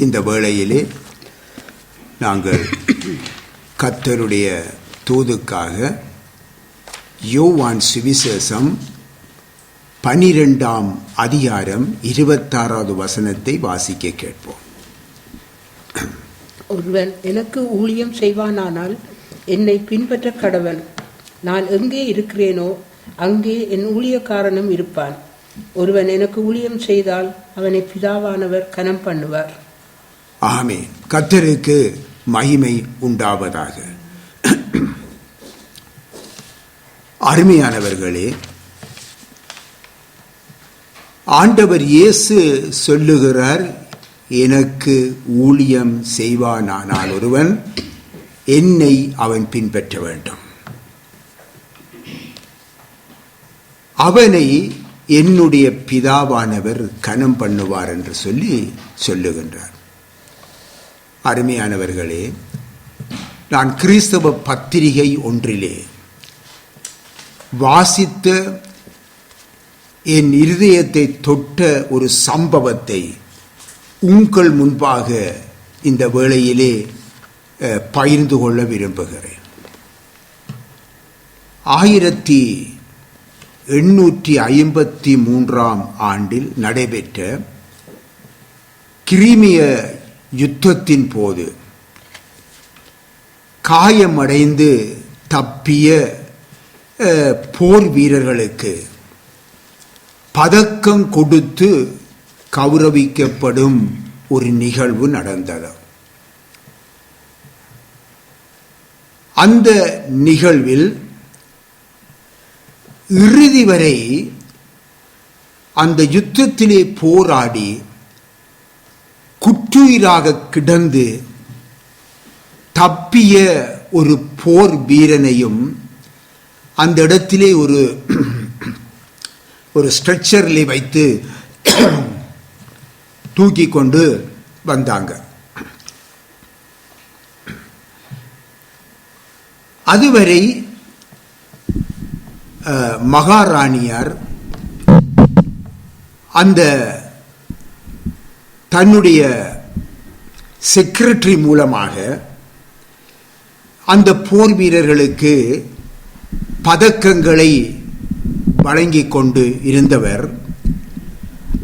இந்த வேளையிலே நாங்கள் கர்த்தருடைய தூதுக்காக யோவான் சுவிசேஷம் 12ஆம் அதிகாரம் 26வது வசனத்தை வாசிக்க கேட்போம். ஒருவன் எனக்கு ஊழியம் செய்வானானால் என்னை பின்பற்ற கடவன். நான் எங்கே இருக்கிறேனோ அங்கே என் ஊழியக்காரனும் இருப்பான். ஒருவன் எனக்கு ஊழியம் செய்தால் அவனை பிதாவானவர் கனம் பண்ணுவார். ஆமென். கர்த்தருக்கு மகிமை உண்டாவதாக. அருமையானவர்களே, ஆண்டவர் இயேசு சொல்லுகிறார், எனக்கு ஊழியம் செய்வானானால் ஒருவன் என்னை அவன் பின்பற்ற வேண்டும். அவனை என்னுடைய பிதாவானவர் கனம் பண்ணுவார் என்று சொல்லுகின்றார். அருமையானவர்களே, நான் கிறிஸ்தவ பத்திரிகை ஒன்றிலே வாசித்த என் இருதயத்தை தொட்ட ஒரு சம்பவத்தை உங்கள் முன்பாக இந்த வேளையிலே பகிர்ந்து கொள்ள விரும்புகிறேன். 1853ஆம் ஆண்டில் நடைபெற்ற கிரீமிய யுத்தத்தின் போது காயமடைந்து தப்பிய போர் வீரர்களுக்கு பதக்கம் கொடுத்து கௌரவிக்கப்படும் ஒரு நிகழ்வு நடந்தது. அந்த நிகழ்வில் இறுதி வரை அந்த யுத்தத்திலே போராடி குற்றுயிராக கிடந்து தப்பிய ஒரு போர் வீரனையும் அந்த இடத்திலே ஒரு ஸ்ட்ரெச்சரில் வைத்து தூக்கி கொண்டு வந்தாங்க. அதுவரை மகாராணியார் அந்த தன்னுடைய செக்ரட்டரி மூலமாக அந்த போர் வீரர்களுக்கு பதக்கங்களை வழங்கிக் கொண்டு இருந்தவர்,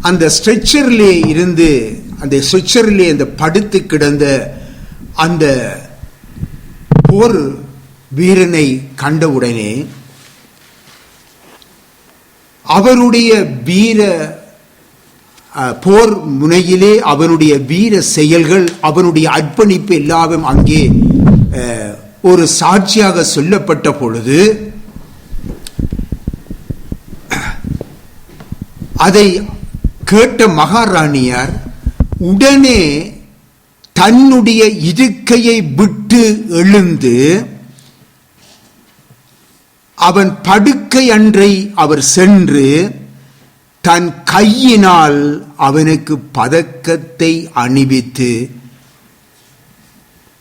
அந்த ஸ்ட்ரெச்சரிலே இருந்து அந்த ஸ்ட்ரெச்சரிலே அந்த படுத்து கிடந்த அந்த போர் வீரனை கண்டவுடனே அவருடைய போர் முனையிலே அவனுடைய வீர செயல்கள், அவனுடைய அர்ப்பணிப்பு எல்லாவும் அங்கே ஒரு சாட்சியாக சொல்லப்பட்ட பொழுது அதை கேட்ட மகாராணியார் உடனே தன்னுடைய இருக்கையை விட்டு எழுந்து அவன் படுக்கை அன்றை அவர் சென்று தன் கையினால் அவனுக்கு பதக்கத்தை அணிவித்து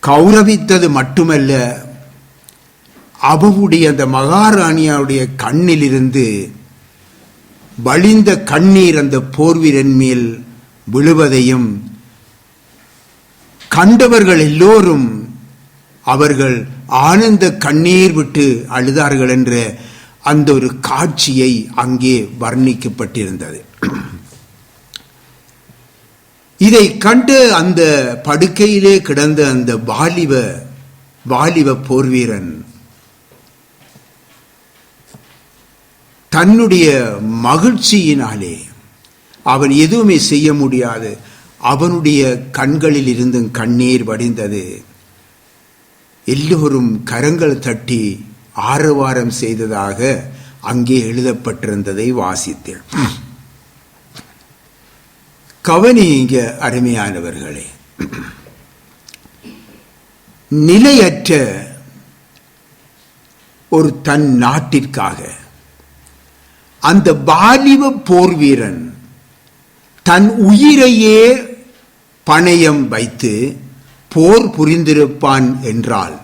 கௌரவித்தது மட்டுமல்ல, அவருடைய அந்த மகாராணியாருடைய கண்ணிலிருந்து வழிந்த கண்ணீர் அந்த போர்வீரன் மேல் விழுவதையும் கண்டவர்கள் எல்லோரும் அவர்கள் ஆனந்த கண்ணீர் விட்டு அழுதார்கள் என்ற அந்த ஒரு காட்சியை அங்கே வர்ணிக்கப்பட்டிருந்தது. இதை கண்டு அந்த படுக்கையிலே கிடந்த அந்த வாலிப போர்வீரன் தன்னுடைய மகிழ்ச்சியினாலே அவன் எதுவுமே செய்ய முடியாது, அவனுடைய கண்களில் இருந்தும் கண்ணீர் வடிந்தது. எல்லோரும் கரங்கள் தட்டி ஆரவாரம் செய்ததாக அங்கே எழுதப்பட்டிருந்ததை வாசித்தேன். கவனிங்க அருமையானவர்களே, நிலையற்ற ஒரு தன் நாட்டிற்காக அந்த வாலிப போர் வீரன் தன் உயிரையே பணயம் வைத்து போர் புரிந்திருப்பான் என்றால்,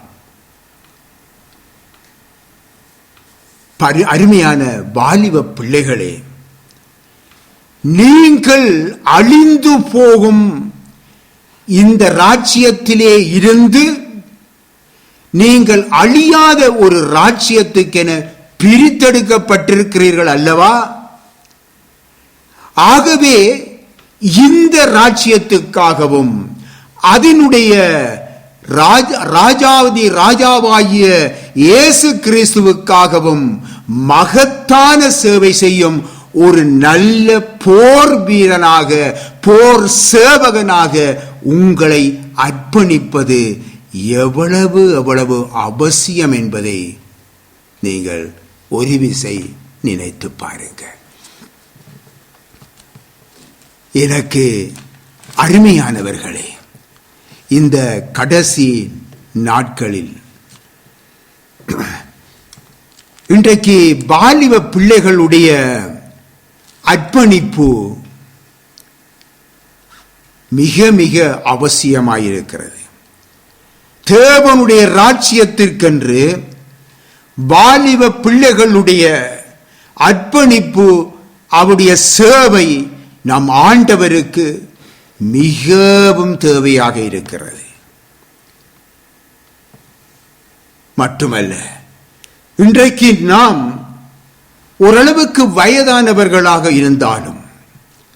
அருமையான வாலிப பிள்ளைகளே, நீங்கள் அழிந்து போகும் இந்த ராஜ்யத்திலே இருந்து நீங்கள் அழியாத ஒரு ராஜ்யத்துக்கென பிரித்தெடுக்கப்பட்டிருக்கிறீர்கள் அல்லவா? ஆகவே இந்த ராஜ்யத்துக்காகவும் அதனுடைய ராஜாவாகிய இயேசு கிறிஸ்துவுக்காகவும் மகத்தான சேவை செய்யும் ஒரு நல்ல போர் வீரனாக, போர் சேவகனாக உங்களை அர்ப்பணிப்பது எவ்வளவு அவசியம் என்பதை நீங்கள் ஒரு விசை நினைத்து பாருங்க. எனக்கு அருமையானவர்களே, இந்த கடைசி நாட்களில் இன்றைக்கு வாலிப பிள்ளைகளுடைய அர்ப்பணிப்பு மிக மிக அவசியமாயிருக்கிறது. தேவனுடைய ராஜ்யத்திற்கென்று வாலிப பிள்ளைகளுடைய அர்ப்பணிப்பு, அவருடைய சேவை நம் ஆண்டவருக்கு மிகவும் தேவையாக இருக்கிறது. மட்டுமல்ல, இன்றைக்கு நாம் ஓரளவுக்கு வயதானவர்களாக இருந்தாலும்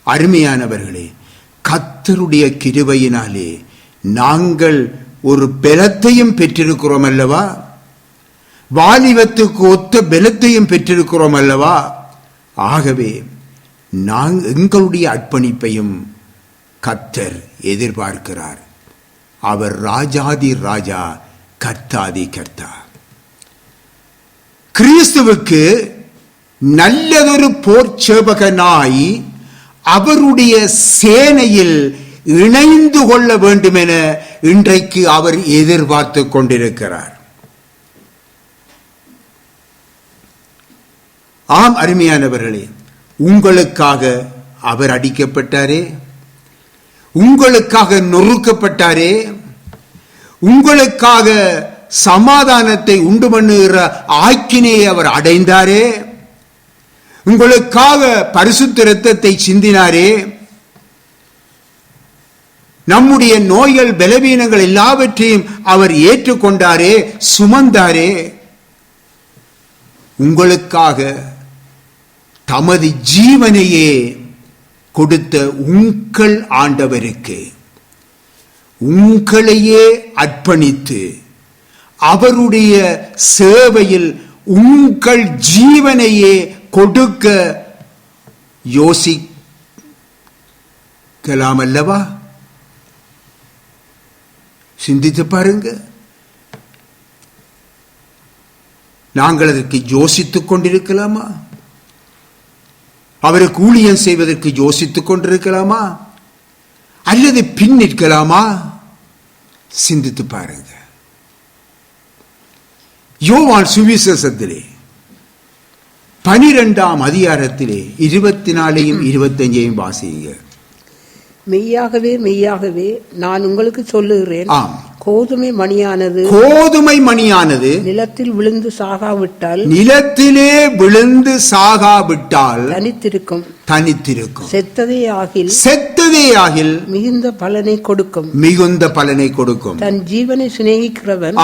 அருமையானவர்களே, கர்த்தருடைய கிருபையினாலே நாங்கள் ஒரு பலத்தையும் பெற்றிருக்கிறோம் அல்லவா? வாலிபத்துக்கு ஒத்த பலத்தையும் பெற்றிருக்கிறோம் அல்லவா? ஆகவே எங்களுடைய அர்ப்பணிப்பையும் கர்த்தர் எதிர்பார்க்கிறார். அவர் ராஜாதி ராஜா, கர்த்தாதி கர்த்தா. கிறிஸ்துவுக்கு நல்லதொரு போர்ச்சேவகனாய் அவருடைய சேனையில் இணைந்து கொள்ள வேண்டும் என இன்றைக்கு அவர் எதிர்பார்த்து கொண்டிருக்கிறார். ஆம் அருமையானவர்களே, உங்களுக்காக அவர் அடிக்கப்பட்டாரே, உங்களுக்காக நொறுக்கப்பட்டாரே, உங்களுக்காக சமாதானத்தை உண்டு பண்ணுகிற ஆக்கினையை அவர் அடைந்தாரே, உங்களுக்காக பரிசுத்த இரத்தத்தை சிந்தினாரே, நம்முடைய நோய்கள் பலவீனங்கள் எல்லாவற்றையும் அவர் ஏற்றுக்கொண்டாரே, சுமந்தாரே. உங்களுக்காக தமது ஜீவனையே கொடுத்த உங்கள் ஆண்டவருக்கு உங்களையே அர்ப்பணித்து அவருடைய சேவையில் உங்கள் ஜீவனையே கொடுக்க யோசிக்கலாம் அல்லவா? சிந்தித்து பாருங்க. நாங்கள் அதற்கு யோசித்துக் கொண்டிருக்கலாமா? அவருக்கு ஊழியம் செய்வதற்கு யோசித்துக் கொண்டிருக்கலாமா? அல்லது பின் நிற்கலாமா? சிந்தித்து பாருங்க. யோவான் சுவிசேஷத்திலே 12ஆம் அதிகாரத்திலே 24 25 வாசிங்க. மெய்யாகவே மெய்யாகவே நான் உங்களுக்கு சொல்லுகிறேன், கோதுமை மணியானது நிலத்தில் விழுந்து சாகாவிட்டால் தனித்திருக்கும். செத்ததே ஆகில் மிகுந்த பலனை கொடுக்கும். தன் ஜீவனை சிநேகிக்கிறவன்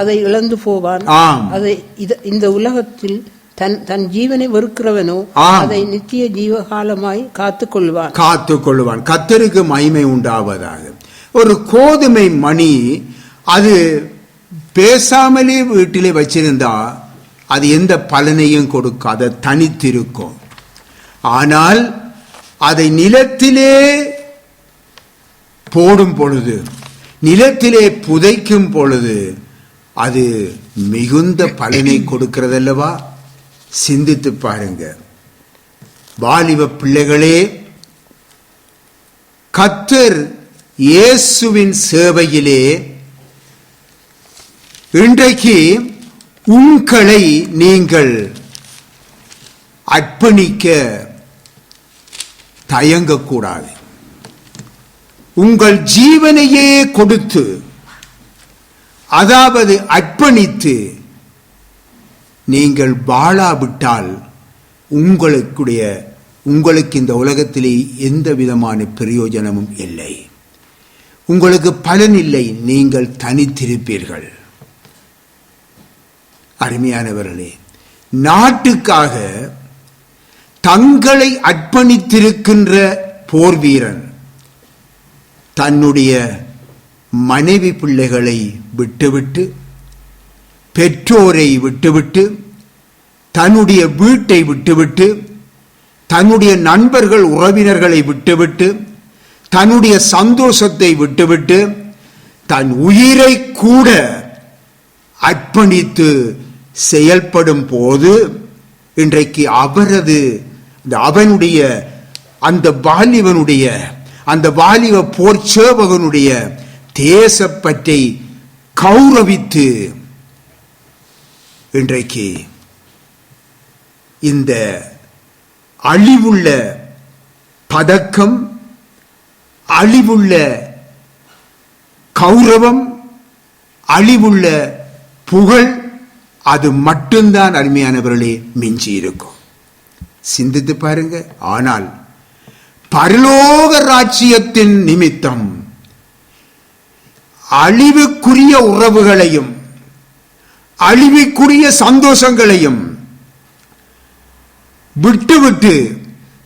அதை இழந்து போவான். அதை இந்த உலகத்தில் தன் ஜீவனை வெறுக்கிறவனோ அதை நித்திய ஜீவகாலமாய் காத்துக்கொள்வான். கர்த்தருக்கு மகிமை உண்டாவதாக. ஒரு கோதுமை மணி அது பேசாமலே வீட்டிலே வச்சிருந்தா அது எந்த பலனையும் கொடுக்காத, தனித்திருக்கும். ஆனால் அதை நிலத்திலே போடும் பொழுது, நிலத்திலே புதைக்கும் பொழுது அது மிகுந்த பலனை கொடுக்கிறதல்லவா? சிந்தித்து பாருங்க. வாலிப பிள்ளைகளே, கர்த்தர் இயேசுவின் சேவையிலே இன்றைக்கு உங்களை நீங்கள் அர்ப்பணிக்க தயங்கக்கூடாது. உங்கள் ஜீவனையே கொடுத்து, அதாவது அர்ப்பணித்து நீங்கள் வாழாவிட்டால் உங்களுக்கு இந்த உலகத்திலே எந்த விதமான பிரயோஜனமும் இல்லை. உங்களுக்கு பலன் இல்லை, நீங்கள் தனித்திருப்பீர்கள். அருமையானவர்களே, நாட்டுக்காக தங்களை அர்ப்பணித்திருக்கின்ற போர் வீரன் தன்னுடைய மனைவி பிள்ளைகளை விட்டுவிட்டு, பெற்றோரை விட்டுவிட்டு, தன்னுடைய வீட்டை விட்டுவிட்டு, தன்னுடைய நண்பர்கள் உறவினர்களை விட்டுவிட்டு, தன்னுடைய சந்தோஷத்தை விட்டுவிட்டு, தன் உயிரை கூட அர்ப்பணித்து செயல்படும் போது இன்றைக்கு அவனுடைய அந்த வாலிப போர் சேவகனுடைய தேசப்பற்றை கௌரவித்து இன்றைக்கு இந்த அழிவுள்ள பதக்கம், அழிவுள்ள கௌரவம், அழிவுள்ள புகழ், அது மட்டும்தான் அருமையானவர்களே மிஞ்சி இருக்கும். சிந்தித்து பாருங்க. ஆனால் பரலோக ராஜ்யத்தின் நிமித்தம் அழிவுக்குரிய உறவுகளையும் அழிவுக்குரிய சந்தோஷங்களையும் விட்டுவிட்டு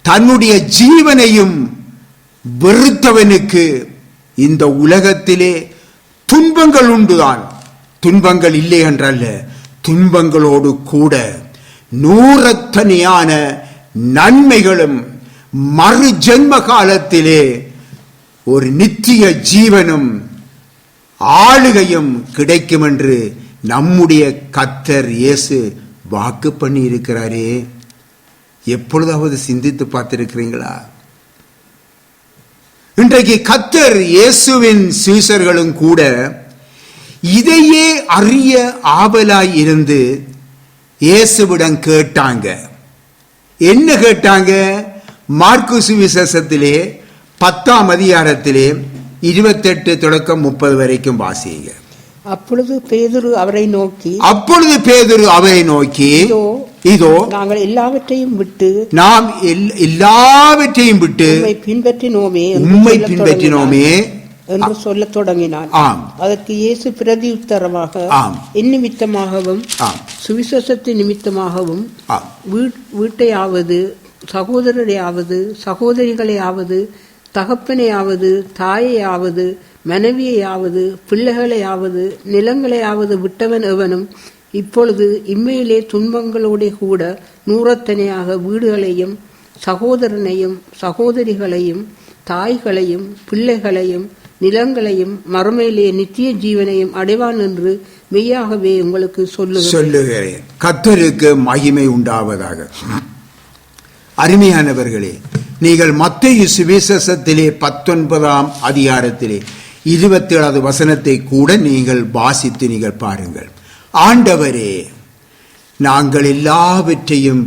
தன்னுடைய ஜீவனையும் வெறுத்தவனுக்கு இந்த உலகத்திலே துன்பங்கள் உண்டுதான். துன்பங்கள் இல்லை என்றல்ல, துன்பங்களோடு கூட நூறத்தனையான நன்மைகளும் மறு ஜென்ம காலத்திலே ஒரு நித்திய ஜீவனும் ஆளுகையும் கிடைக்கும் என்று நம்முடைய கர்த்தர் இயேசு வாக்கு பண்ணி இருக்கிறாரே. எப்பொழுதாவது சிந்தித்து பார்த்திருக்கிறீங்களா? இன்றைக்கு கர்த்தர் இயேசுவின் சீஷர்களும் கூட இதையே அறிய ஆவலாய் இருந்து இயேசுவிடம் கேட்டாங்க. என்ன கேட்டாங்க? மார்க்கு சுவிசேஷத்திலே 10ஆம் அதிகாரத்திலே 28 தொடக்கம் 30 வரைக்கும் வாசிங்க. அப்பொழுது பேதுரு அவரை நோக்கி, இதோ நாங்கள் எல்லாவற்றையும் விட்டு உம்மை பின்பற்றினோமே என்று சொல்லத் தொடங்கினான். அதற்கு இயேசு பிரதியுத்தரமாக, என் நிமித்தமாகவும் சுவிசேஷத்தின் நிமித்தமாகவும் வீட்டையாவது சகோதரரையாவது சகோதரிகளையாவது தகப்பனையாவது தாயையாவது மனைவியையாவது பிள்ளைகளையாவது நிலங்களையாவது விட்டவன் எவனும் இப்பொழுது இம்மையிலே துன்பங்களோட கூட நூறத்தனையாக வீடுகளையும் சகோதரனையும் சகோதரிகளையும் தாய்களையும் பிள்ளைகளையும் நிலங்களையும் மறுமையிலே நித்திய ஜீவனையும் அடைவான் என்று மெய்யாகவே உங்களுக்கு சொல்லுகிறேன். கர்த்தருக்கு மகிமை உண்டாவதாக. அருமையானவர்களே, நீங்கள் மத்தேயு சுவிசேஷத்திலே 19ஆம் அதிகாரத்திலே 27வது வசனத்தை கூட நீங்கள் வாசித்து நீங்கள் பாருங்கள். ஆண்டவரே, நாங்கள் எல்லாவற்றையும்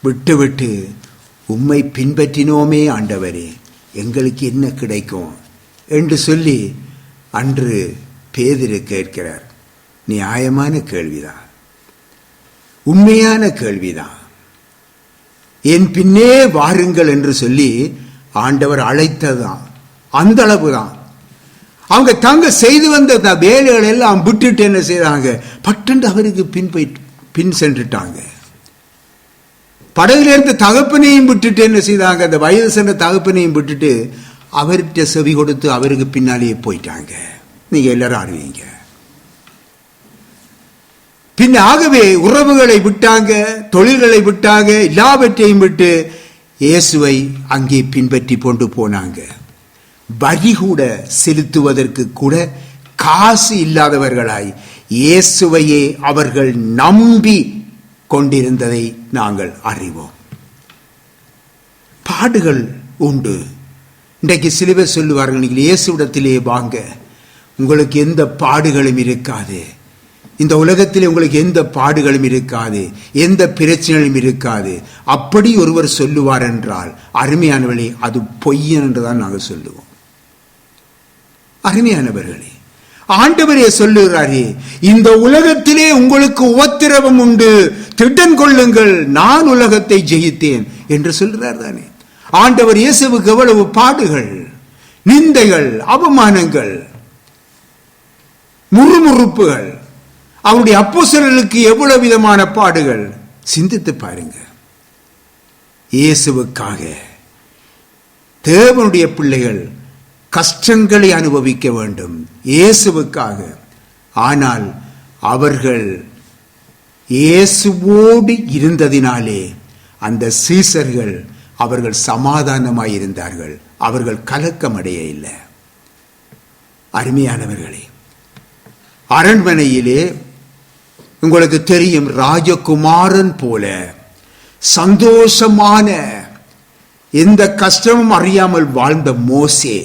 விட்டுவிட்டு உம்மை பின்பற்றினோமே ஆண்டவரே, எங்களுக்கு என்ன கிடைக்கும் என்று சொல்லி அன்று பேதுரு கேட்கிறார். நியாயமான கேள்விதான், உண்மையான கேள்விதான். என் பின்னே வாருங்கள் என்று சொல்லி ஆண்டவர் அழைத்ததான், அந்த அளவுதான். அவங்க தாங்க செய்து வந்த வேலைகள் எல்லாம் விட்டுட்டு என்ன செய்தாங்க? பட்டண்டு அவருக்கு பின் சென்றுட்டாங்க. படகுலேருந்து தகப்பனையும் விட்டுட்டு என்ன செய்தாங்க? அந்த வயது சென்ற தகப்பனையும் விட்டுட்டு அவர்கிட்ட செவி கொடுத்து அவருக்கு பின்னாலேயே போயிட்டாங்க. நீங்க எல்லாரும் அறிவீங்க. பின் ஆகவே உறவுகளை விட்டாங்க, தொழில்களை விட்டாங்க, எல்லாவற்றையும் விட்டு இயேசுவை அங்கே பின்பற்றி கொண்டு போனாங்க. வரி கூட செலுத்துவதற்கு கூட காசு இல்லாதவர்களாய் இயேசுவையே அவர்கள் நம்பி கொண்டிருந்ததை நாங்கள் அறிவோம். பாடுகள் உண்டு. இன்றைக்கு சில பேர் சொல்லுவார்கள், நீங்கள் இயேசுவிடத்திலே வாங்க, உங்களுக்கு எந்த பாடுகளும் இருக்காது, இந்த உலகத்திலே உங்களுக்கு எந்த பாடுகளும் இருக்காது, எந்த பிரச்சனையும் இருக்காது. அப்படி ஒருவர் சொல்லுவார் என்றால் அருமையானவர்களே, அது பொய்யன் என்றுதான் நாங்கள் சொல்லுவோம். அருமையானவர்களே, ஆண்டவரே சொல்லுகிறாரே, இந்த உலகத்திலே உங்களுக்கு உபத்திரவம் உண்டு, திடன் கொள்ளுங்கள், நான் உலகத்தை ஜெயித்தேன் என்று சொல்கிறார் தானே. ஆண்டவர் இயேசுவுக்கு எவ்வளவு பாடுகள். நிந்தைகள், அவமானங்கள், முறுமுறுப்புகள், அவருடைய அப்போஸ்தலர்களுக்கு எவ்வளவு விதமான பாடுகள். சிந்தித்து பாருங்க. இயேசுவுக்காக தேவனுடைய பிள்ளைகள் கஷ்டங்களை அனுபவிக்க வேண்டும் இயேசுவுக்காக. ஆனால் அவர்கள் இயேசுவோடு இருந்ததினாலே அந்த சீசர்கள் அவர்கள் சமாதானமாயிருந்தார்கள். அவர்கள் கலக்கமடைய இல்லை. அருமையானவர்களே, அரண்மனையிலே உங்களுக்கு தெரியும், ராஜகுமாரன் போல சந்தோஷமான, எந்த கஷ்டமும் அறியாமல் வாழ்ந்த மோசே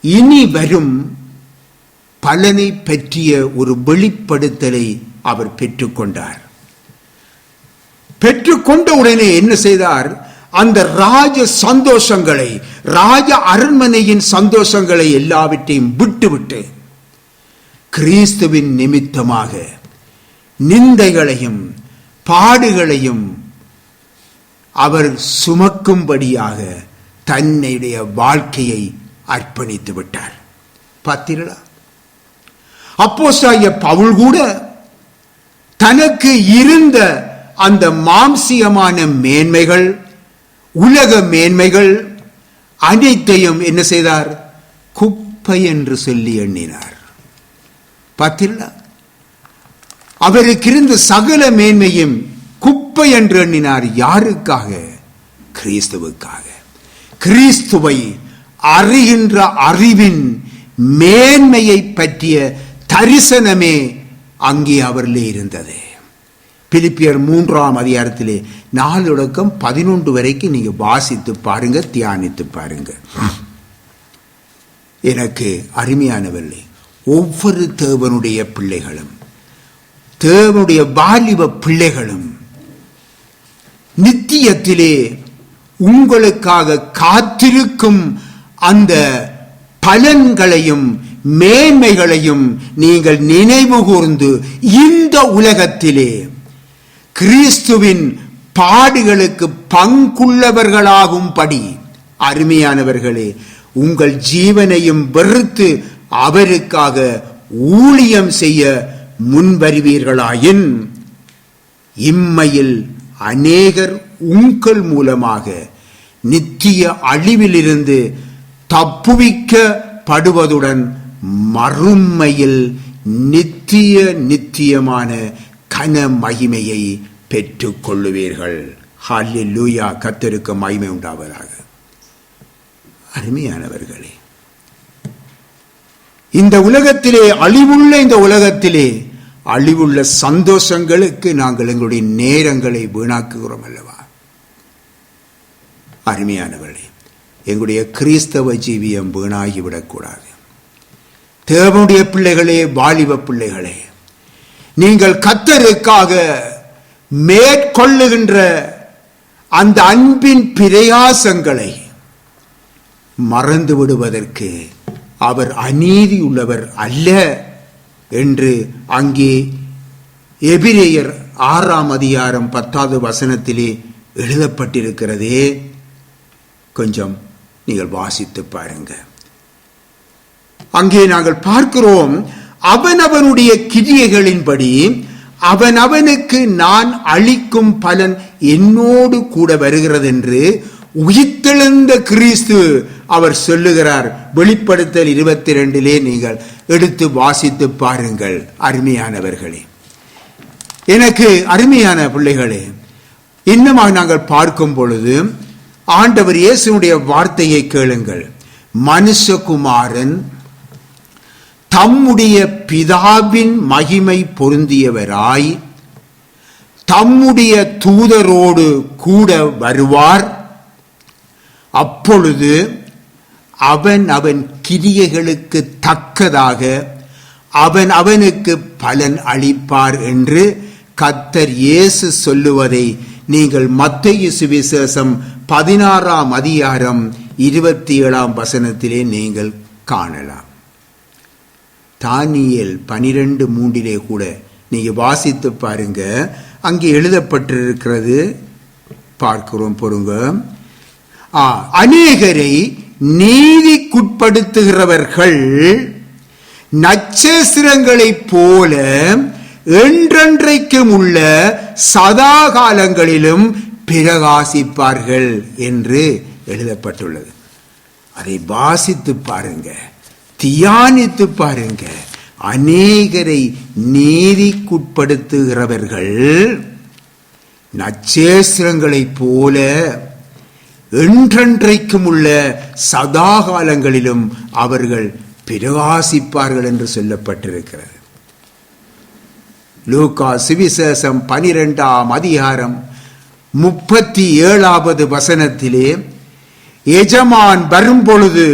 இனி வரும் பலனை பற்றிய ஒரு வெளிப்படுத்தலை அவர் பெற்றுக்கொண்டார். பெற்றுக்கொண்ட உடனே என்ன செய்தார்? அந்த ராஜ சந்தோஷங்களை, ராஜ அரண்மனையின் சந்தோஷங்களை எல்லாவற்றையும் விட்டுவிட்டு கிறிஸ்துவின் நிமித்தமாக நிந்தைகளையும் பாடுகளையும் அவர் சுமக்கும்படியாக தன்னுடைய வாழ்க்கையை அர்ப்பணித்து விட்டார். பார்த்தீர்களா? அப்போஸ்தலனாகிய பவுல் கூட தனக்கு இருந்த அந்த மாம்சியமான மேன்மைகள், உலக மேன்மைகள் அனைத்தையும் என்ன செய்தார்? குப்பை என்று சொல்லி எண்ணினார். பார்த்தீர்களா? அவருக்கு இருந்த சகல மேன்மையும் குப்பை என்று எண்ணினார். யாருக்காக? கிறிஸ்துவுக்காக. கிறிஸ்துவை அறிகின்ற அறிவின் மேன்மையை பற்றிய தரிசனமே அங்கே அவரிலே இருந்தது. பிலிப்பியர் 3ஆம் அதிகாரத்திலே 4-11 வரைக்கும் நீங்க வாசித்து பாருங்க, தியானித்து பாருங்க. எனக்கு அருமையானவர்களே, ஒவ்வொரு தேவனுடைய பிள்ளைகளும், தேவனுடைய வாலிப பிள்ளைகளும் நித்தியத்திலே உங்களுக்காக காத்திருக்கும் அந்த பலன்களையும் மேன்மைகளையும் நீங்கள் நினைவு கூர்ந்து இந்த உலகத்திலே கிறிஸ்துவின் பாடுகளுக்கு பங்குள்ளவர்களாகும்படி, அருமையானவர்களே, உங்கள் ஜீவனையும் வெறுத்து அவருக்காக ஊழியம் செய்ய முன்வருவீர்களாயின் இம்மையில் அநேகர் உங்கள் மூலமாக நித்திய அழிவிலிருந்து தப்புவிக்கப்படுவதுடன் மறுமையில் நித்தியமான கன மகிமையை பெற்றுக் கொள்ளுவீர்கள். ஹல்லேலூயா! கர்த்தருக்கு மகிமை உண்டாவதாக. அருமையானவர்களே, இந்த உலகத்திலே அழிவுள்ள, இந்த உலகத்திலே அழிவுள்ள சந்தோஷங்களுக்கு நாங்கள் எங்களுடைய நேரங்களை வீணாக்குகிறோம் அல்லவா? அருமையானவர்களே, எங்களுடைய கிறிஸ்தவ ஜீவியம் வீணாகிவிடக்கூடாது. தேவனுடைய பிள்ளைகளே, வாலிப பிள்ளைகளே, நீங்கள் கர்த்தருக்காக மேற்கொள்ளுகின்ற அந்த அன்பின் பிரயாசங்களை மறந்து விடுவதற்கு அவர் அநீதி உள்ளவர் அல்ல என்று அங்கே எபிரேயர் 6ஆம் அதிகாரம் 10வது வசனத்திலே எழுதப்பட்டிருக்கிறதே. கொஞ்சம் நீங்கள் வாசித்து பாருங்க. அங்கே நாங்கள் பார்க்கிறோம், அவனவனுடைய கிரியைகளின்படி அவனவனுக்கு நான் அளிக்கும் பலன் என்னோடு கூட வருகிறது என்று உயிர்த்தெழுந்த கிறிஸ்து அவர் சொல்லுகிறார். வெளிப்படுத்தல் 22 நீங்கள் எடுத்து வாசித்து பாருங்கள். அருமையானவர்களே, எனக்கு அருமையான பிள்ளைகளே, இன்னமாக நாங்கள் பார்க்கும் பொழுது ஆண்டவர் இயேசுனுடைய வார்த்தையை கேளுங்கள். மனுஷகுமாரன் தம்முடைய பிதாவின் மகிமை பொருந்தியவராய் தம்முடைய தூதரோடு கூட வருவார். அப்பொழுது அவன் அவன் கிரியைகளுக்கு தக்கதாக அவன் அவனுக்கு பலன் அளிப்பார் என்று கர்த்தர் இயேசு சொல்லுவதை நீங்கள் மத்தேயு சுவிசேஷம் 16ஆம் அதிகாரம் 27ஆம் வசனத்திலே நீங்கள் காணலாம். தானியேல் 12:3 கூட நீங்க வாசித்து பாருங்க. அங்கே எழுதப்பட்டிருக்கிறது பார்க்கிறோம். பொறுங்க. அநேகரை நீதிக்குட்படுத்துகிறவர்கள் நட்சத்திரங்களைப் போல என்றென்றைக்கும் உள்ள சதா காலங்களிலும் பிரகாசிப்பார்கள் என்று எழுதப்பட்டுள்ளது. அதை வாசித்து பாருங்க, தியானித்து பாருங்க. அநேகரை நீதிக்குட்படுத்துகிறவர்கள் நட்சத்திரங்களைப் போல என்றென்றைக்கும் உள்ள சதா காலங்களிலும் அவர்கள் பிரகாசிப்பார்கள் என்று சொல்லப்பட்டிருக்கிறது. லூக்கா சுவிசேஷம் 12ஆம் அதிகாரம் 37வது வசனத்திலே, எஜமான் வரும்பொழுது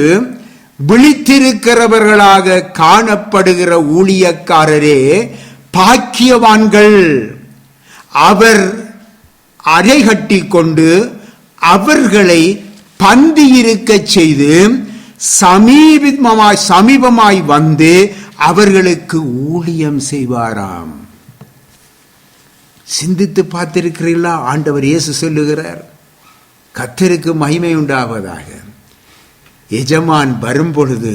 விழித்திருக்கிறவர்களாக காணப்படுகிற ஊழியக்காரரே பாக்கியவான்கள், அவர் அறை கட்டி கொண்டு அவர்களை பந்தியிருக்க செய்து சமீபமாய் வந்து அவர்களுக்கு ஊழியம் செய்வாராம். சிந்தித்து பார்த்திருக்கிறீர்களா? ஆண்டவர் இயேசு சொல்லுகிறார், கர்த்தருக்கு மகிமை உண்டாவதாக. எஜமான் வரும்பொழுது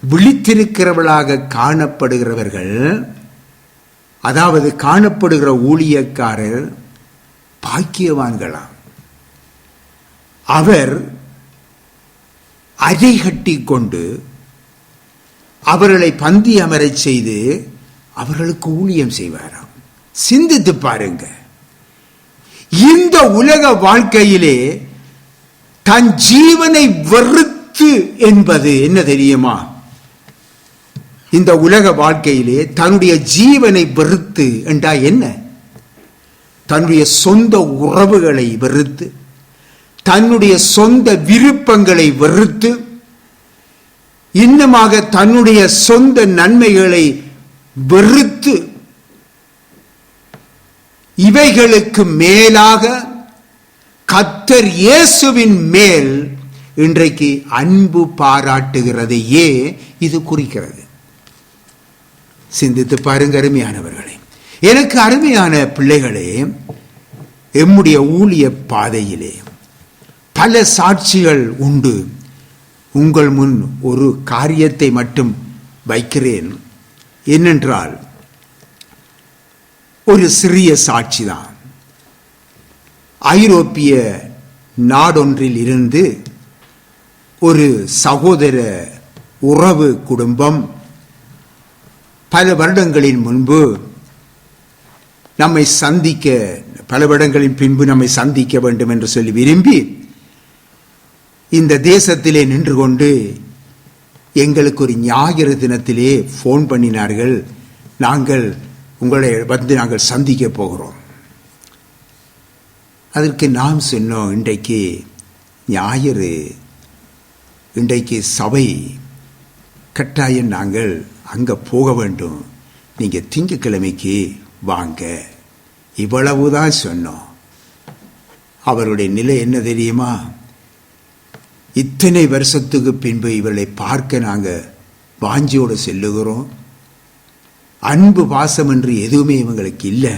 விழித்திருக்கிறவர்களாக காணப்படுகிறவர்கள், அதாவது காணப்படுகிற ஊழியக்காரர் பாக்கியவான்களாம். அவர் அறை கட்டி கொண்டு அவர்களை பந்தி அமரச் செய்து அவர்களுக்கு ஊழியம் செய்வாராம். சிந்தித்து பாருங்க. இந்த உலக வாழ்க்கையிலே தன் ஜீவனை வெறுத்து என்பது என்ன தெரியுமா? இந்த உலக வாழ்க்கையிலே தன்னுடைய ஜீவனை வெறுத்து என்றா என்ன? தன்னுடைய சொந்த உறவுகளை வெறுத்து, தன்னுடைய சொந்த விருப்பங்களை வெறுத்து, இன்னுமாக தன்னுடைய சொந்த நன்மைகளை வெறுத்து, இவைகளுக்கு மேலாக கர்த்தர் இயேசுவின் மேல் இன்றைக்கு அன்பு பாராட்டுகிறதையே இது குறிக்கிறது. சிந்தித்து பாருங்க அருமையானவர்களே. எனக்கு அருமையான பிள்ளைகளே, எம்முடைய ஊழிய பாதையிலே பல சாட்சிகள் உண்டு. உங்கள் முன் ஒரு காரியத்தை மட்டும் வைக்கிறேன். என்னென்றால், ஒரு சிறிய சாட்சிதான். ஐரோப்பிய நாடொன்றில் இருந்து ஒரு சகோதர உறவு குடும்பம் பல வருடங்களின் முன்பு நம்மை சந்திக்க, பல வருடங்களின் பின்பு நம்மை சந்திக்க வேண்டும் என்று சொல்லி விரும்பி இந்த தேசத்திலே நின்று கொண்டு எங்களுக்கு ஒரு ஞாயிறு தினத்திலே போன் பண்ணினார்கள். நாங்கள் உங்களை வந்து நாங்கள் சந்திக்க போகிறோம். அதற்கு நாம் சொன்னோம், இன்றைக்கு ஞாயிறு, இன்றைக்கு சபை, கட்டாயம் நாங்கள் அங்கே போக வேண்டும், நீங்கள் திங்கட்கிழமைக்கு வாங்க. இவ்வளவுதான் சொன்னோம். அவருடைய நிலை என்ன தெரியுமா? இத்தனை வருஷத்துக்கு பின்பு இவர்களை பார்க்க நாங்கள் வாஞ்சியோடு செல்லுகிறோம். அன்பு பாசம் என்று எதுவுமே இவங்களுக்கு இல்லை.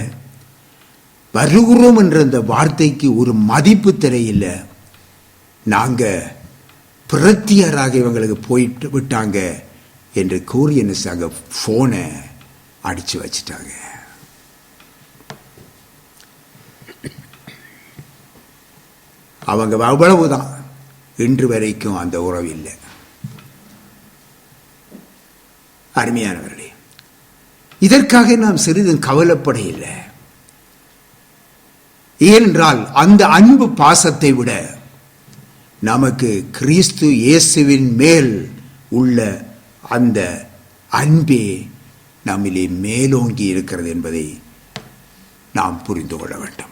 வருகிறோம் என்ற அந்த வார்த்தைக்கு ஒரு மதிப்பு தெரியல. நாங்கள் பிரத்தியராக இவங்களுக்கு போயிட்டு விட்டாங்க என்று கூறி என்ன சாங்க போனை அடிச்சு வச்சிட்டாங்க. அவங்க அவ்வளவுதான். இன்று வரைக்கும் அந்த உறவு இல்லை. அருமையானவர்களே, இதற்காக நாம் சிறிதும் கவலைப்பட இல்லை. ஏனென்றால் அந்த அன்பு பாசத்தை விட நமக்கு கிறிஸ்து இயேசுவின் மேல் உள்ள அந்த அன்பே நம்மிலே மேலோங்கி இருக்கிறது என்பதை நாம் புரிந்து கொள்ள வேண்டும்.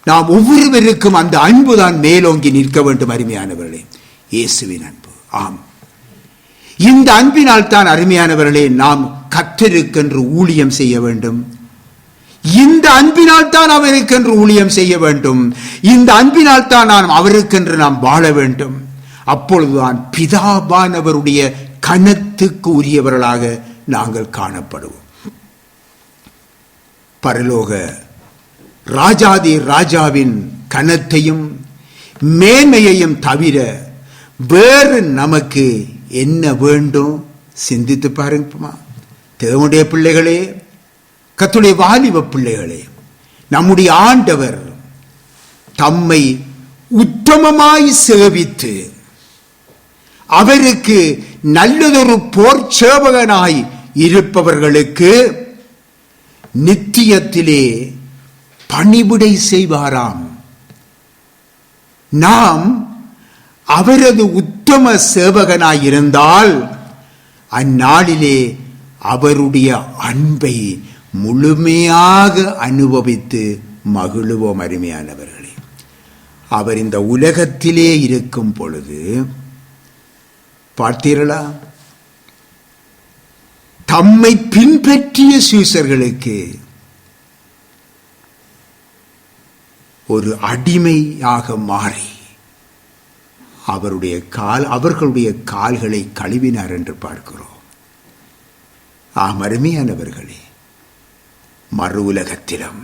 நாம் ஒவ்வொருவருக்கும் அந்த அன்புதான் மேலோங்கி நிற்க வேண்டும். அருமையானவர்களே, இயேசுவின் அன்பு. ஆம், இந்த அன்பினால் தான் அருமையானவர்களே நாம் கர்த்தருக்கென்று ஊழியம் செய்ய வேண்டும். இந்த அன்பினால் தான் அவருக்கென்று ஊழியம் செய்ய வேண்டும். இந்த அன்பினால் தான் நாம் அவருக்கென்று நாம் வாழ வேண்டும். அப்பொழுதுதான் பிதாவானவருடைய கனத்துக்கு உரியவர்களாக நாங்கள் காணப்படுவோம். பரலோக ராஜாதி ராஜாவின் கனத்தையும் மேன்மையையும் தவிர வேறு நமக்கு என்ன வேண்டும்? சிந்தித்து பாருங்கம்மா. தேவனுடைய பிள்ளைகளே, கர்த்தருடைய வாலிப பிள்ளைகளே, நம்முடைய ஆண்டவர் தம்மை உத்தமமாய் சேவித்து அவருக்கு நல்லதொரு போர் சேவகனாய் இருப்பவர்களுக்கு நித்தியத்திலே பணிவிடை செய்வாராம். நாம் அவரது உத்தம சேவகனாயிருந்தால் அந்நாளிலே அவருடைய அன்பை முழுமையாக அனுபவித்து மகிழுவோம். அருமையானவர்களே, அவர் இந்த உலகத்திலே இருக்கும் பொழுது பார்த்தீர்களா, தம்மை பின்பற்றிய சீஷர்களுக்கு ஒரு அடிமையாக மாறி அவர்களுடைய கால்களை கழுவினார் என்று பார்க்கிறோம். அருமையானவர்களே, மறு உலகத்திலும்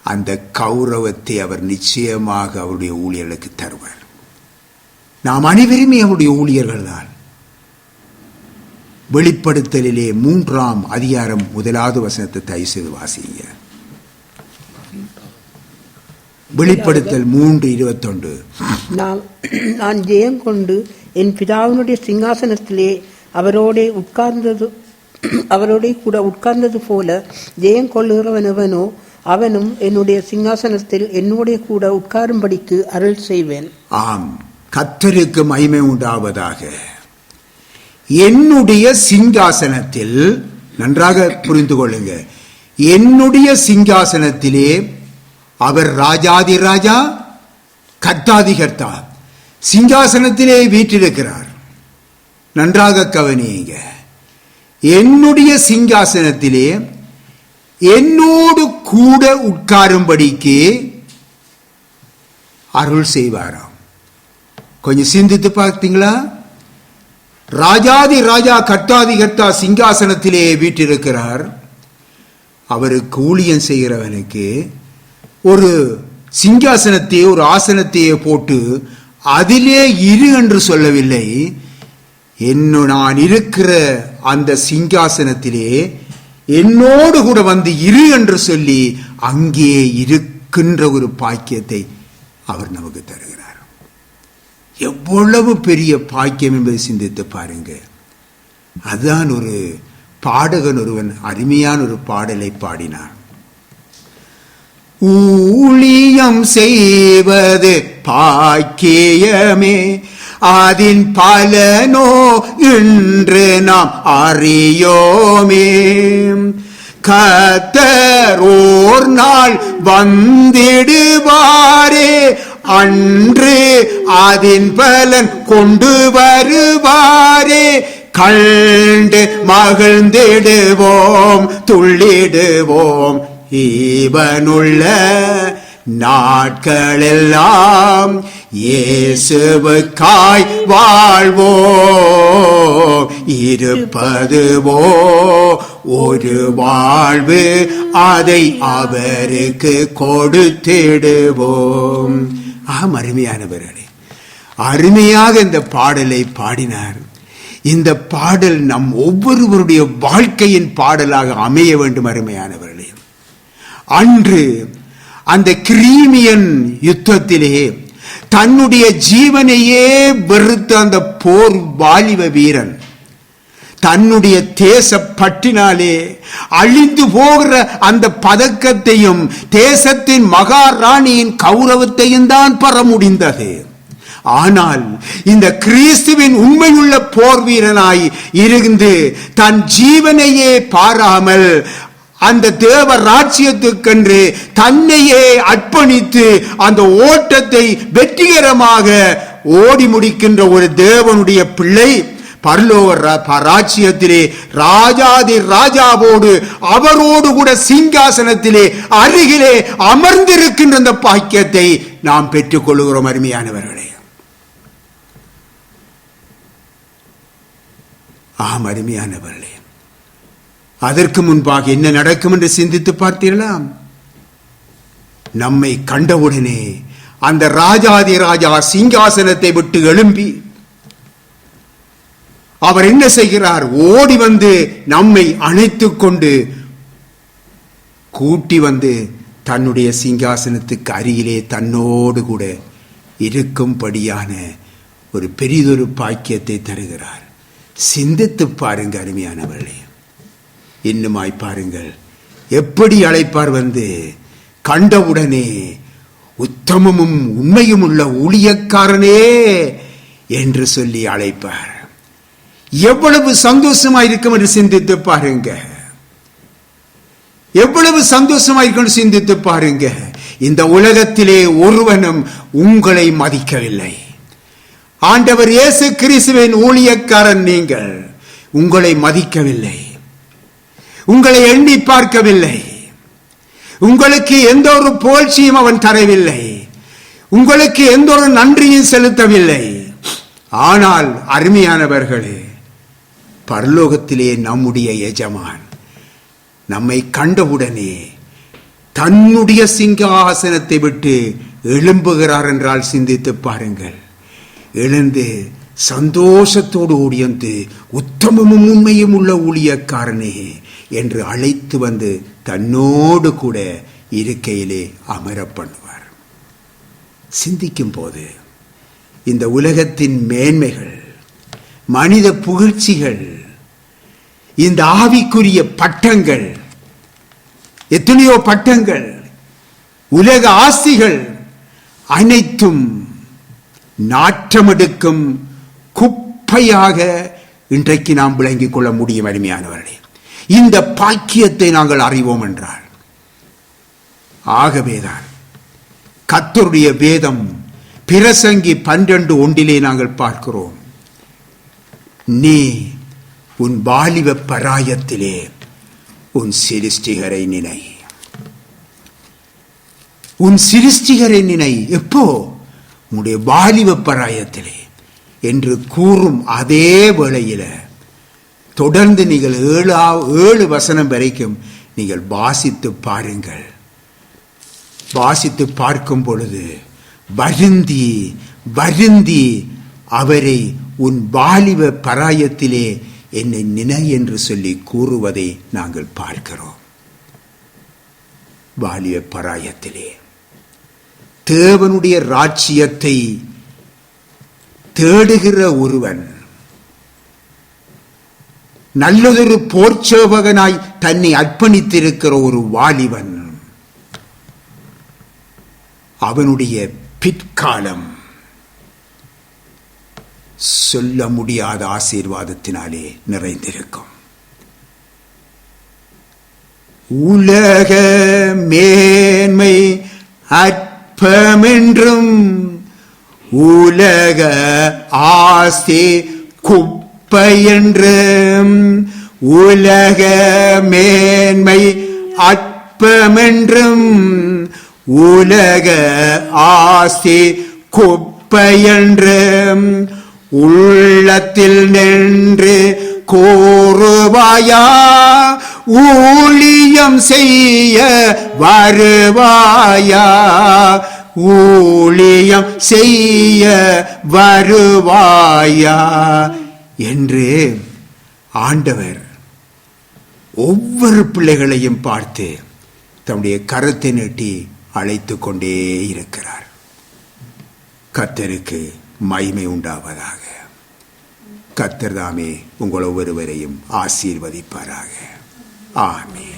அந்த கௌரவத்தை அவர் நிச்சயமாக அவருடைய ஊழியர்களுக்கு தருவார். நாம் அனைவருமே அவருடைய ஊழியர்கள் தான். வெளிப்படுத்தலிலே 3ஆம் அதிகாரம் 1வது வசனத்தை தயவு செய்து வாசிங்க. வெளிப்படுத்தல் 3:21. நான் ஜெயம் கொண்டு என் பிதாவினுடைய சிங்காசனத்திலே அவரோட கூட உட்கார்ந்தது போல ஜெயம் கொள்ளுகிறவன் எவனோ அவனும் என்னுடைய சிங்காசனத்தில் என்னோட கூட உட்காரும்படிக்கு அருள் செய்வேன். ஆம், கர்த்தருக்கு மகிமை உண்டாவதாக. என்னுடைய சிங்காசனத்தில், நன்றாக புரிந்து கொள்ளுங்க, என்னுடைய சிங்காசனத்திலே அவர் ராஜாதி ராஜா, கர்த்தாதி கர்த்தா சிங்காசனத்திலே வீற்றிருக்கிறார். நன்றாக கவனியுங்க. என்னுடைய சிங்காசனத்திலே என்னோடு கூட உட்காரும்படிக்கு அருள் செய்வாராம். கொஞ்சம் சிந்தித்து பார்த்தீங்களா? ராஜாதி ராஜா, கர்த்தாதி கர்த்தா சிங்காசனத்திலே வீற்றிருக்கிறார். அவருக்கு ஊழியம் செய்கிறவனுக்கு ஒரு சிங்காசனத்தையே, ஒரு ஆசனத்தையே போட்டு அதிலே இரு என்று சொல்லவில்லை. நான் இருக்கிற அந்த சிங்காசனத்திலே என்னோடு கூட வந்து இரு என்று சொல்லி அங்கே இருக்கின்ற ஒரு பாக்கியத்தை அவர் நமக்கு தருகிறார். எவ்வளவு பெரிய பாக்கியம் என்பதை சிந்தித்து பாருங்க. அதுதான் ஒரு பாடகன் ஒருவன் அருமையான ஒரு பாடலை பாடினான். ஊழியம் செய்வது பாக்கியமே, அதின் பலனோ இன்று நாம் அறியோமே. கர்த்தர் ஓர் நாள் வந்திடுவாரே, அன்று அதின் பலன் கொண்டு வருவாரே. கண்டு மகிழ்ந்திடுவோம், துள்ளிடுவோம், ஈவனுள்ள நாட்களெல்லாம் இயேசுவுக்காய் வாழ்வோம். இருப்பதுவோ ஒரு வாழ்வு, அதை அவருக்கு கொடுத்திடுவோம். அருமையானவர்களே, அருமையாக இந்த பாடலை பாடினார். இந்த பாடல் நம் ஒவ்வொருவருடைய வாழ்க்கையின் பாடலாக அமைய வேண்டும். அருமையானவர்களே, அன்று அந்த கிரீமியன் யுத்தத்திலே தன்னுடைய ஜீவனையே வெறுத்த அந்த போர் வாலிப வீரன் தன்னுடைய தேச பற்றினாலே அழிந்து போகிற அந்த பதக்கத்தையும் தேசத்தின் மகாராணியின் கௌரவத்தையும் தான் பெற முடிந்தது. ஆனால் இந்த கிறிஸ்துவின் உண்மையுள்ள போர் வீரனாய் இருந்து தன் ஜீவனையே பாராமல் அந்த தேவ ராஜ்யத்துக்கென்று தன்னையே அர்ப்பணித்து அந்த ஓட்டத்தை வெற்றிகரமாக ஓடி முடிக்கின்ற ஒரு தேவனுடைய பிள்ளை பரலோக ராஜ்யத்திலே ராஜாதி ராஜாவோடு அவரோடு கூட சிங்காசனத்திலே அருகிலே அமர்ந்திருக்கின்ற அந்த பாக்கியத்தை நாம் பெற்றுக் கொள்கிறோம். அருமையானவர்களே, அருமையானவர்களே, அதற்கு முன்பாக என்ன நடக்கும் என்று சிந்தித்து பார்த்தீர்களா? நம்மை கண்டவுடனே அந்த ராஜாதி ராஜா சிங்காசனத்தை விட்டு எழும்பி அவர் என்ன செய்கிறார்? ஓடி வந்து நம்மை அணைத்துக் கொண்டு கூட்டி வந்து தன்னுடைய சிங்காசனத்துக்கு அருகிலே தன்னோடு கூட இருக்கும்படியான ஒரு பெரிதொரு பாக்கியத்தை தருகிறார். சிந்தித்து பாருங்க அருமையானவர்களே. இன்னுமாய் பாருங்கள், எப்படி அழைப்பார்? வந்து கண்டவுடனே உத்தமமும் உண்மையும் உள்ள ஊழியக்காரனே என்று சொல்லி அழைப்பார். எவ்வளவு சந்தோஷமாயிருக்கும் என்று சிந்தித்து பாருங்க. எவ்வளவு சந்தோஷமாயிருக்கும் சிந்தித்து பாருங்க. இந்த உலகத்திலே ஒருவனும் உங்களை மதிக்கவில்லை. ஆண்டவர் இயேசு கிறிஸ்துவின் ஊழியக்காரன் நீங்கள். உங்களை மதிக்கவில்லை, உங்களை எண்ணி பார்க்கவில்லை, உங்களுக்கு எந்த ஒரு புகழ்ச்சியும் அவன் தரவில்லை, உங்களுக்கு எந்த ஒரு நன்றியும் செலுத்தவில்லை. ஆனால் அருமையானவர்களே, பரலோகத்திலே நம்முடைய எஜமான் நம்மை கண்டவுடனே தன்னுடைய சிங்காசனத்தை விட்டு எழும்புகிறார் என்றால் சிந்தித்து பாருங்கள். எழுந்து சந்தோஷத்தோடு ஓடியந்து உத்தமமும் உண்மையும் உள்ள ஊழியக்காரனே என்று அழைத்து வந்து தன்னோடு கூட இருக்கையிலே அமர பண்ணுவார். சிந்திக்கும் போது இந்த உலகத்தின் மேன்மைகள், மனித புகழ்ச்சிகள், இந்த ஆவிக்குரிய பட்டங்கள், எத்தனையோ பட்டங்கள், உலக ஆசிகள் அனைத்தும் நாற்றமெடுக்கும் குப்பையாக இன்றைக்கு நாம் விளங்கிக் கொள்ள முடியும். அருமையானவர்களே, இந்த பாக்கியத்தை நாங்கள் அறிவோம் என்றால், ஆகவேதான் கர்த்தருடைய வேதம் பிரசங்கி 12:1 நாங்கள் பார்க்கிறோம். நீ உன் வாலிப பராயத்திலே உன் சிருஷ்டிகரை நினை. உன் சிருஷ்டிகரை நினை. எப்போ? உன்னுடைய வாலிப பராயத்திலே என்று கூறும் அதே வேளையில தொடர்ந்து நீங்கள் 7 வசனம் வரைக்கும் நீங்கள் வாசித்து பாருங்கள். வாசித்து பார்க்கும் பொழுது வருந்தி வருந்தி அவரை உன் வாலிப பராயத்திலே என்னை நினை என்று சொல்லி கூறுவதை நாங்கள் பார்க்கிறோம். வாலிப பராயத்திலே தேவனுடைய ராஜ்யத்தை தேடுகிற ஒருவன், நல்லதொரு போர்ச்சேவகனாய் தன்னை அர்ப்பணித்திருக்கிற ஒரு வாலிபன், அவனுடைய பிற்காலம் சொல்ல முடியாத ஆசீர்வாதத்தினாலே நிறைந்திருக்கும். உலக மேன்மை அற்பமென்றும் உலக ஆஸ்தி குப்பையென்றும், உலக மேன்மை அற்பமென்றும் உலக ஆஸ்தி குப்பையென்றும் உள்ளத்தில் நின்று கோருவாயா, ஊழியம் செய்ய வருவாயா, ஊழியம் செய்ய வருவாயா என்று ஆண்டவர் ஒவ்வொரு பிள்ளைகளையும் பார்த்து தம்முடைய கரத்தை நீட்டி அழைத்து கொண்டே இருக்கிறார். கர்த்தருக்கு மகிமை உண்டாவதாக. கர்த்தர் தாமே உங்கள் ஒவ்வொருவரையும் ஆசீர்வதிப்பாராக. ஆமென்.